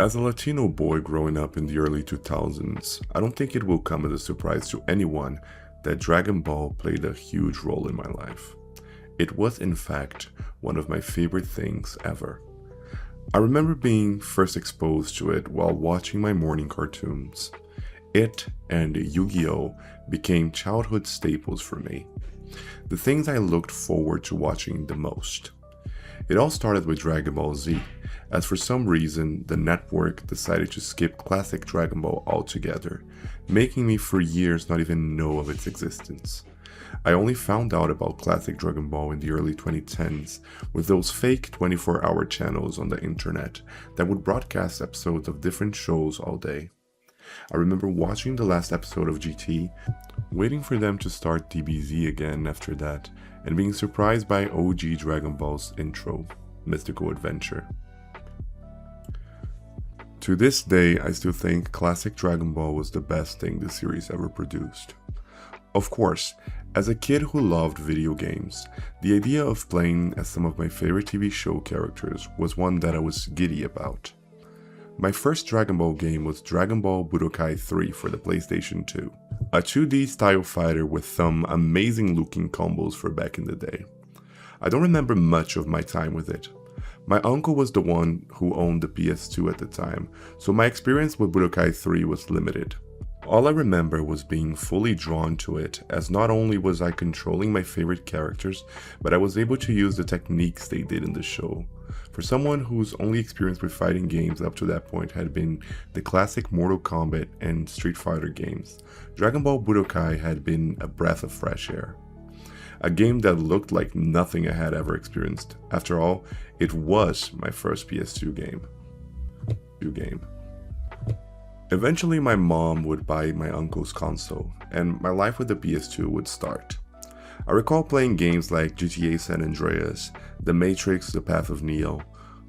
As a Latino boy growing up in the early 2000s, I don't think it will come as a surprise to anyone that Dragon Ball played a huge role in my life. It was, in fact, one of my favorite things ever. I remember being first exposed to it while watching my morning cartoons. It and Yu-Gi-Oh! Became childhood staples for me, the things I looked forward to watching the most. It all started with Dragon Ball Z, as for some reason the network decided to skip classic Dragon Ball altogether, making me for years not even know of its existence. I only found out about classic Dragon Ball in the early 2010s with those fake 24-hour channels on the internet that would broadcast episodes of different shows all day. I remember watching the last episode of GT, waiting for them to start DBZ again after that, and being surprised by OG Dragon Ball's intro, Mystical Adventure. To this day, I still think classic Dragon Ball was the best thing the series ever produced. Of course, as a kid who loved video games, the idea of playing as some of my favorite TV show characters was one that I was giddy about. My first Dragon Ball game was Dragon Ball Budokai 3 for the PlayStation 2, a 2D style fighter with some amazing looking combos for back in the day. I don't remember much of my time with it. My uncle was the one who owned the PS2 at the time, so my experience with Budokai 3 was limited. All I remember was being fully drawn to it, as not only was I controlling my favorite characters, but I was able to use the techniques they did in the show. For someone whose only experience with fighting games up to that point had been the classic Mortal Kombat and Street Fighter games, Dragon Ball Budokai had been a breath of fresh air. A game that looked like nothing I had ever experienced. After all, it was my first PS2 game. Eventually my mom would buy my uncle's console, and my life with the PS2 would start. I recall playing games like GTA San Andreas, The Matrix: The Path of Neo,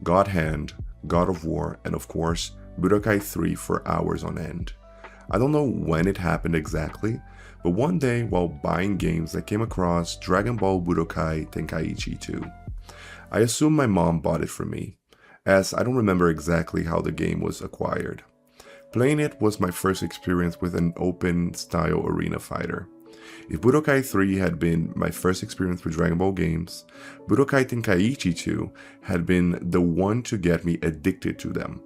God Hand, God of War, and of course, Budokai 3 for hours on end. I don't know when it happened exactly, but one day while buying games I came across Dragon Ball Budokai Tenkaichi 2. I assume my mom bought it for me, as I don't remember exactly how the game was acquired. Playing it was my first experience with an open-style arena fighter. If Budokai 3 had been my first experience with Dragon Ball games, Budokai Tenkaichi 2 had been the one to get me addicted to them.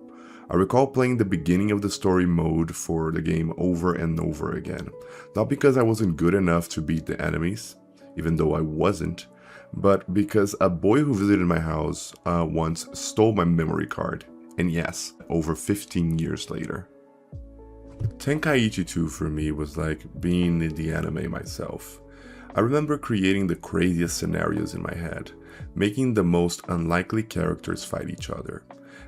I recall playing the beginning of the story mode for the game over and over again, not because I wasn't good enough to beat the enemies, even though I wasn't, but because a boy who visited my house once stole my memory card, and yes, over 15 years later. Tenkaichi 2 for me was like being in the anime myself. I remember creating the craziest scenarios in my head, making the most unlikely characters fight each other.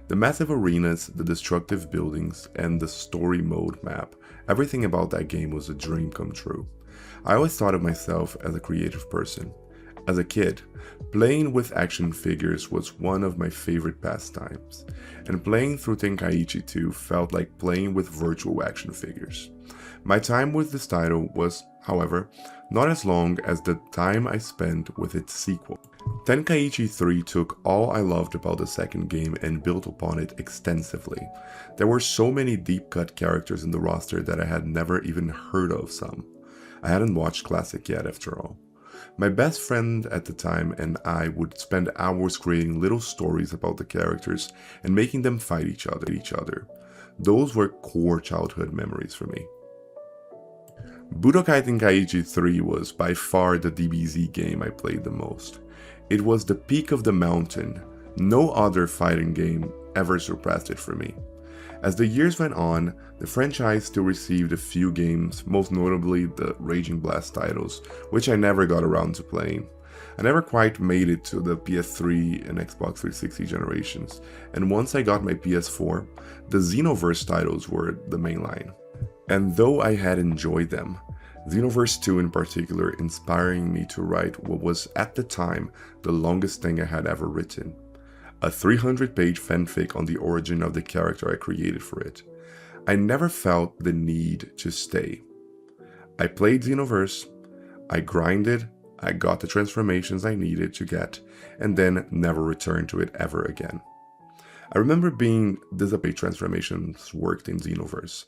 The massive arenas, the destructive buildings, and the story mode map, everything about that game was a dream come true. I always thought of myself as a creative person. As a kid, playing with action figures was one of my favorite pastimes, and playing through Tenkaichi 2 felt like playing with virtual action figures. My time with this title was, however, not as long as the time I spent with its sequel. Tenkaichi 3 took all I loved about the second game and built upon it extensively. There were so many deep-cut characters in the roster that I had never even heard of some. I hadn't watched Classic yet, after all. My best friend at the time and I would spend hours creating little stories about the characters and making them fight each other. Those were core childhood memories for me. Budokai Tenkaichi 3 was by far the DBZ game I played the most. It was the peak of the mountain. No other fighting game ever surpassed it for me. As the years went on, the franchise still received a few games, most notably the Raging Blast titles, which I never got around to playing. I never quite made it to the PS3 and Xbox 360 generations, and once I got my PS4, the Xenoverse titles were the main line. And though I had enjoyed them, Xenoverse 2 in particular inspiring me to write what was at the time the longest thing I had ever written. A 300-page fanfic on the origin of the character I created for it. I never felt the need to stay. I played Xenoverse, I grinded, I got the transformations I needed to get, and then never returned to it ever again. I remember being disappointed transformations worked in Xenoverse,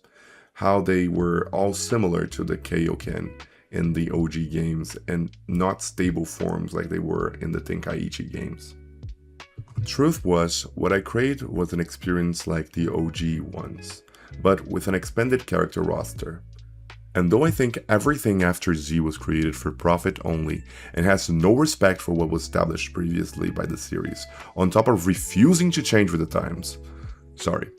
how they were all similar to the Kaioken in the OG games and not stable forms like they were in the Tenkaichi games. Truth was, what I craved was an experience like the OG ones, but with an expanded character roster. And though I think everything after Z was created for profit only and has no respect for what was established previously by the series, on top of refusing to change with the times, sorry,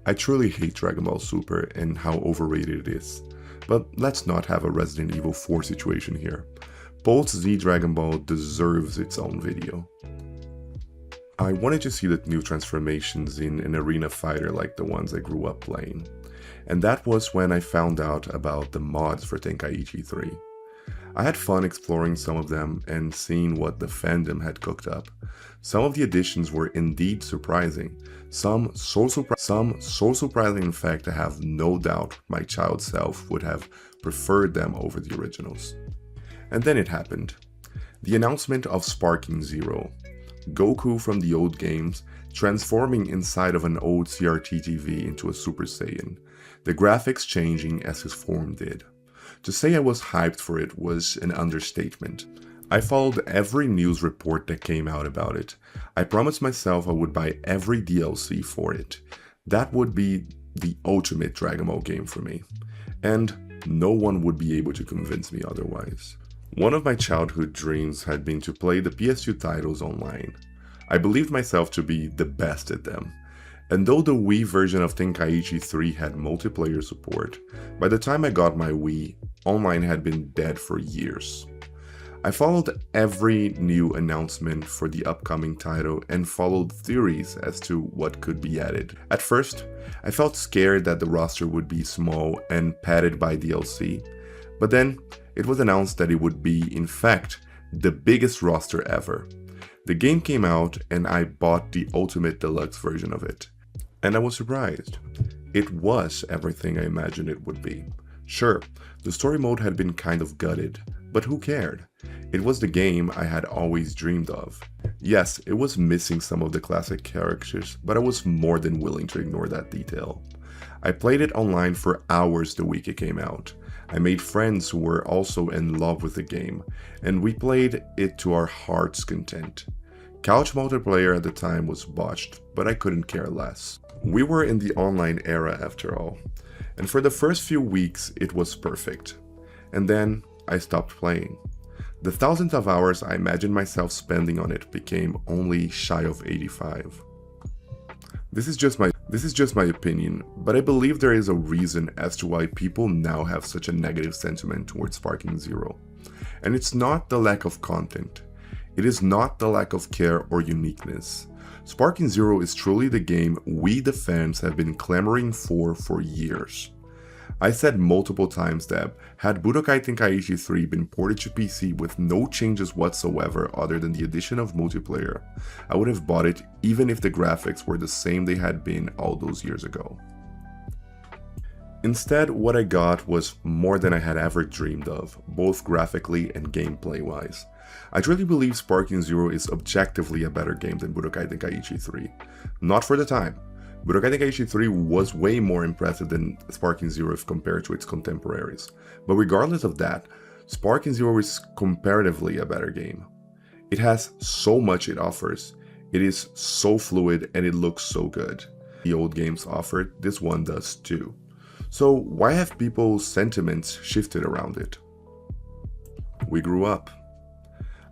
I truly hate Dragon Ball Super and how overrated it is. But let's not have a Resident Evil 4 situation here. Post Z Dragon Ball deserves its own video. I wanted to see the new transformations in an arena fighter like the ones I grew up playing. And that was when I found out about the mods for Tenkaichi 3. I had fun exploring some of them and seeing what the fandom had cooked up. Some of the additions were indeed surprising, some so surprising in fact I have no doubt my child self would have preferred them over the originals. And then it happened. The announcement of Sparking Zero. Goku from the old games transforming inside of an old CRT TV into a Super Saiyan, the graphics changing as his form did. To say I was hyped for it was an understatement. I followed every news report that came out about it. I promised myself I would buy every DLC for it. That would be the ultimate Dragon Ball game for me. And no one would be able to convince me otherwise. One of my childhood dreams had been to play the PS2 titles online. I believed myself to be the best at them. And though the Wii version of Tenkaichi 3 had multiplayer support, by the time I got my Wii, online had been dead for years. I followed every new announcement for the upcoming title and followed theories as to what could be added. At first, I felt scared that the roster would be small and padded by DLC, but then it was announced that it would be, in fact, the biggest roster ever. The game came out and I bought the Ultimate Deluxe version of it. And I was surprised. It was everything I imagined it would be. Sure, the story mode had been kind of gutted, but who cared? It was the game I had always dreamed of. Yes, it was missing some of the classic characters, but I was more than willing to ignore that detail. I played it online for hours the week it came out. I made friends who were also in love with the game, and we played it to our heart's content. Couch multiplayer at the time was botched, but I couldn't care less. We were in the online era after all, and for the first few weeks it was perfect. And then I stopped playing. The thousands of hours I imagined myself spending on it became only shy of 85. This is just my opinion, but I believe there is a reason as to why people now have such a negative sentiment towards Sparking Zero. And it's not the lack of content. It is not the lack of care or uniqueness. Sparking Zero is truly the game we the fans have been clamoring for years. I said multiple times that had Budokai Tenkaichi 3 been ported to PC with no changes whatsoever other than the addition of multiplayer, I would have bought it even if the graphics were the same they had been all those years ago. Instead, what I got was more than I had ever dreamed of, both graphically and gameplay wise. I truly believe Sparking Zero is objectively a better game than Budokai Tenkaichi 3. Not for the time. Budokai Tenkaichi 3 was way more impressive than Sparking Zero if compared to its contemporaries. But regardless of that, Sparking Zero is comparatively a better game. It has so much it offers, it is so fluid, and it looks so good. The old games offered, this one does too. So why have people's sentiments shifted around it? We grew up.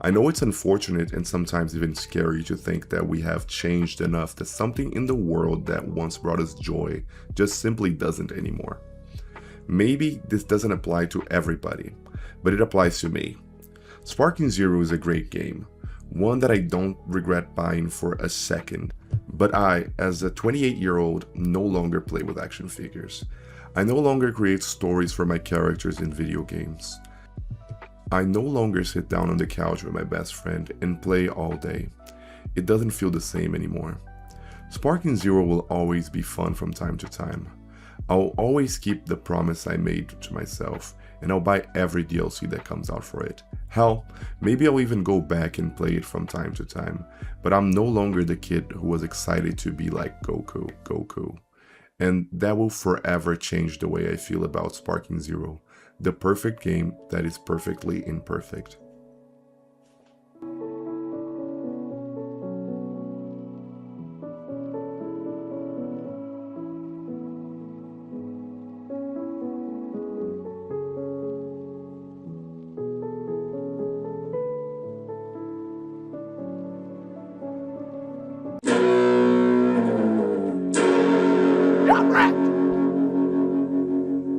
I know it's unfortunate and sometimes even scary to think that we have changed enough that something in the world that once brought us joy just simply doesn't anymore. Maybe this doesn't apply to everybody, but it applies to me. Sparking Zero is a great game, one that I don't regret buying for a second. But I, as a 28-year-old, no longer play with action figures. I no longer create stories for my characters in video games. I no longer sit down on the couch with my best friend and play all day. It doesn't feel the same anymore. Sparking Zero will always be fun from time to time. I'll always keep the promise I made to myself, and I'll buy every DLC that comes out for it. Hell, maybe I'll even go back and play it from time to time, but I'm no longer the kid who was excited to be like Goku. And that will forever change the way I feel about Sparking Zero, the perfect game that is perfectly imperfect.